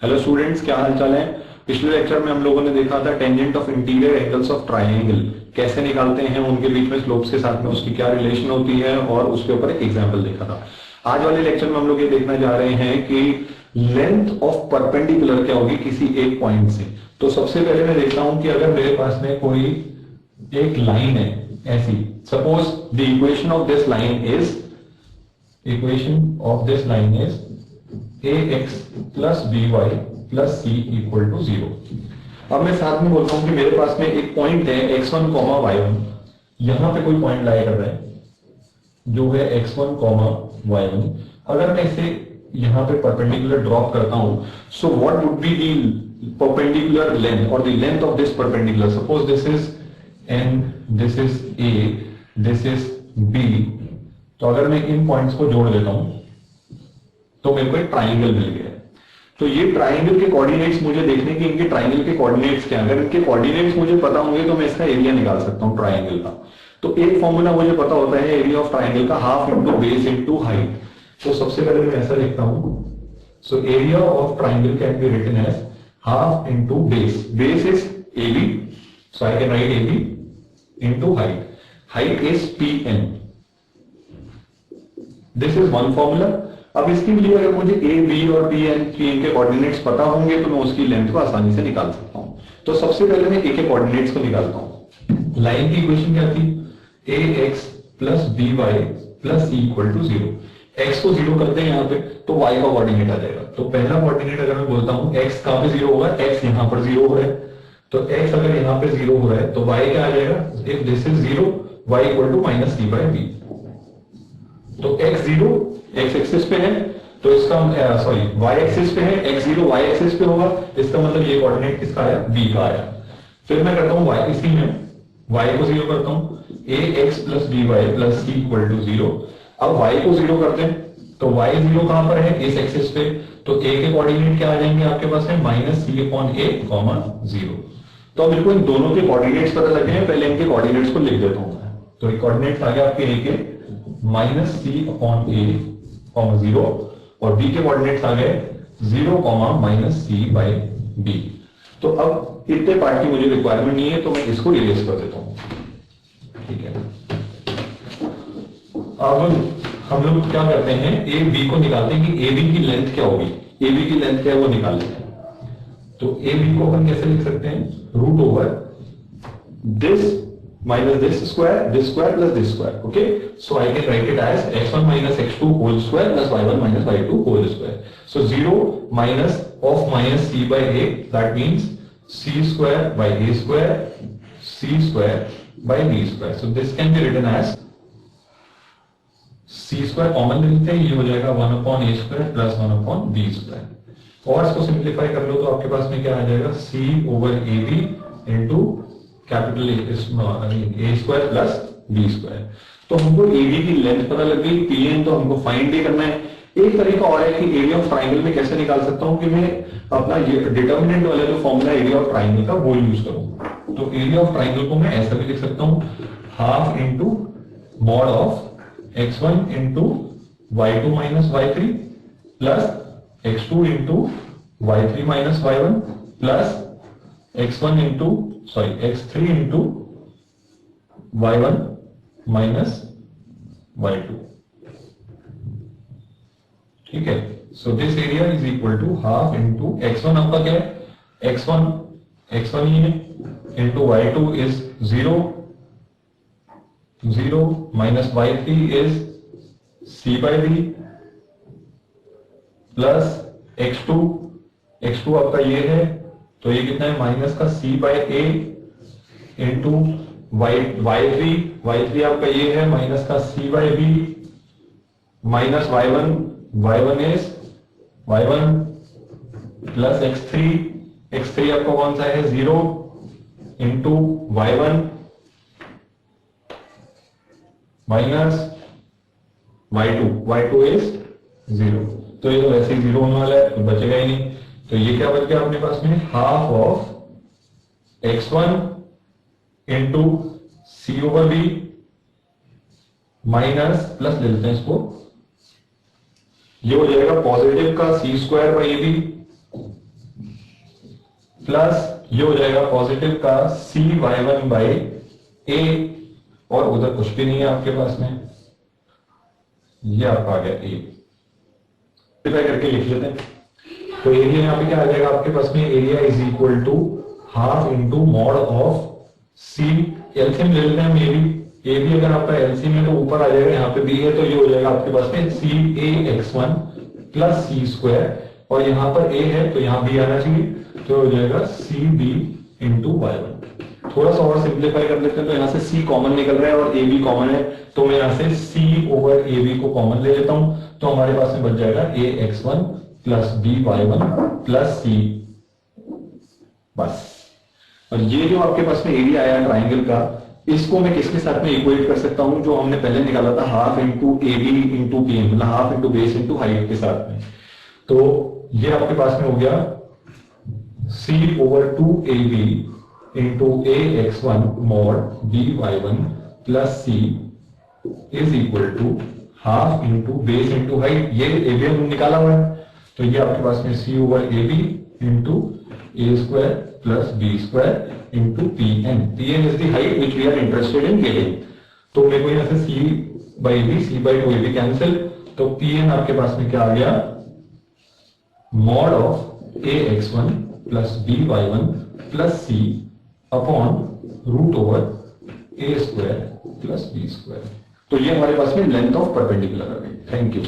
Hello students, क्या हाल चाल है। पिछले लेक्चर में हम लोगों ने देखा था tangent of interior angles of triangle कैसे निकालते हैं, उनके बीच में स्लोप्स के साथ में उसकी क्या रिलेशन होती है, और उसके ऊपर एक एग्जांपल देखा था। आज वाले लेक्चर में हम लोग ये देखना जा रहे हैं कि लेंथ ऑफ परपेंडिकुलर क्या होगी किसी एक पॉइंट से। तो सबसे पहले मैं देखता हूं कि अगर मेरे पास में कोई एक लाइन है ऐसी, suppose the equation of this line is ax plus by plus c equal to 0। अब मैं साथ में बोलता हूं कि मेरे पास में एक पॉइंट है x1 y1, यहां पे कोई पॉइंट लाया कर रहा है जो है x1 y1। अगर मैं इसे यहां पे परपेंडिकुलर ड्रॉप करता हूं, so what would be the perpendicular length और the length of this perpendicular. Suppose this is n, this is a, this is b। तो अगर मैं इन पॉइंट्स को जोड़ देता हूं तो मेरे को एक ट्राइंगल मिल गया। तो ये ट्राइंगल के कोऑर्डिनेट्स मुझे देखने के इनके ट्राइंगल के कोऑर्डिनेट्स क्या, अगर इनके कोऑर्डिनेट्स मुझे पता होंगे तो मैं इसका एरिया निकाल सकता हूं ट्राइंगल का। तो एक फॉर्मूला मुझे पता होता है एरिया ऑफ ट्राइंगल का, half into base into height. तो सबसे पहले मैं ऐसा लिखता हूं, so area of triangle can be written as half into base. Base is AB, so I can write AB into height. Height is PN। This is one formula. अब इसके लिए अगर मुझे ए, बी और पी एन के coordinates पता होंगे तो मैं उसकी लेंथ को आसानी से निकाल सकता हूं। तो सबसे पहले मैं ए के कोऑर्डिनेट्स को निकालता हूं। लाइन की इक्वेशन क्या थी, ax plus by plus c equal to 0। x को 0 करते हैं यहाँ पे तो y का कोऑर्डिनेट आ जाएगा। तो पहला कोऑर्डिनेट अगर मैं बोलता हूँ x कहां पे 0 होगा, x यहाँ पर 0 हो रहा है। तो x अगर यहाँ पे 0 हो रहा है तो y क्या आ जाएगा, if this is 0 y equal to minus c by b। तो x 0 x एक्सिस पे है, तो इसका सॉरी y एक्सिस पे है, x 0 y एक्सिस पे होगा, इसका मतलब ये कोऑर्डिनेट किसका आया, b का आया। फिर मैं करता हूं y, इसी में y को 0 करता हूं, ax plus by plus c equal to 0। अब y को 0 करते हैं तो y 0 कहां पर है, इस एक्सिस पे। तो a के कोऑर्डिनेट क्या आ जाएंगे आपके पास है, minus c upon a comma 0। तो अब मेरे को इन दोनों के कोऑर्डिनेट्स पता लगे हैं, पहले इनके कोऑर्डिनेट्स को लिख देता हूं। तो कोऑर्डिनेट्स आ गया आपके a के minus c upon a comma 0, और b के कोऑर्डिनेट्स आ गए 0 comma minus c by b। तो अब इतने पार्ट की मुझे रिक्वायरमेंट नहीं है, तो मैं इसको इरेज कर देता हूं। ठीक है, अब हम लोग क्या करते हैं, ए बी को निकालते हैं कि ए बी की लेंथ क्या होगी। ए बी की लेंथ क्या है वो निकाल लेते हैं। तो ए बी को अपन कैसे लिख सकते हैं, root over this minus this square plus this square. Okay, so I can write it as x1 minus x2 whole square plus y1 minus y2 whole square. So 0 minus of minus c by a, that means c square by a square, c square by b square. So this can be written as c square common लेते हैं, ये हो जाएगा 1 upon a square plus 1 upon b square। और इसको simplify कर लो तो आपके पास में क्या आ जाएगा, c over ab into capital A square plus B square. तो हमको एडी की लेंथ पता लग गई, पीएन तो हमको फाइंड भी करना है। एक तरीका और है कि एरिया ऑफ ट्राइंगल में कैसे निकाल सकता हूं, कि मैं अपना ये डिटर्मिनेंट वाला जो फॉर्मूला एरिया ऑफ ट्राइंगल का वो यूज करूं। तो एरिया ऑफ ट्राइंगल को मैं ऐसा भी लिख सकता हूं, half into mod of x1 into y2 minus y3 plus x2 into y3 minus y1 plus x1 into x3 into y1 minus y2। ठीक है, so this area is equal to half into x1 आपका क्या है, x1 ही है, into y2 is 0 minus y3 is c by b plus x2 आपका ये है, तो ये कितना है, माइनस का c by a into y3 आपका ये है, माइनस का c by b minus y1 is y1 plus x3 आपका कौन सा है, 0 into y1 minus y2 is 0। तो ये तो वैसे ही 0 होने वाला है, तो बचेगा ही नहीं। तो ये क्या बच गया अपने पास में, half of x1 into C over B minus plus ले लेते हैं इसको, ये हो जाएगा पॉजिटिव का C square by B plus ये हो जाएगा पॉजिटिव का C Y one by A, और उधर कुछ भी नहीं है आपके पास में, ये आपका आ गया ए। सिंप्लीफाई करके लिख लेते हैं। तो एरिया यहाँ पे क्या आ जाएगा आपके पास में, area is equal to half into mod of C, LCM ले लेते हैं हम, ए बी अगर आपका एलसीएम है तो ऊपर आ जाएगा, यहाँ पे बी है तो ये हो जाएगा आपके पास में सी ए एक्स वन प्लस सी स्क्वायर, और यहाँ पर ए है तो यहाँ बी आना चाहिए, तो हो जाएगा C B into Y one. थोड़ा सा और सिंप्लीफाई कर लेते हैं, तो यहाँ से सी कॉमन निकल रहा है और ए बी कॉमन है, तो मैं यहाँ से सी ओवर ए बी को कॉमन ले लेता हूं, तो हमारे पास में बच जाएगा A X one plus B Y one plus C, बस। और ये जो आपके पास में एरिया आया ट्राइंगल का, इसको मैं किसके साथ में इक्वेट कर सकता हूं, जो हमने पहले निकाला था half into A B into P, मतलब half into base into height के साथ में। तो ये आपके पास में हो गया C over two A B into A X one mod B Y one plus C is equal to half into base into height, ये ए बी हमने निकाला हुआ है, तो ये आपके पास में C over A B into A square plus B square into P N is the height which we are interested in getting. तो मेरे को यहाँ से C by B, C by two A B cancel, तो P N आपके पास में क्या आ गया, mod of A X one plus B Y one plus C upon root over A square plus B square. तो ये हमारे पास में लेंथ ऑफ परपेंडिकुलर आ गई। Thank you.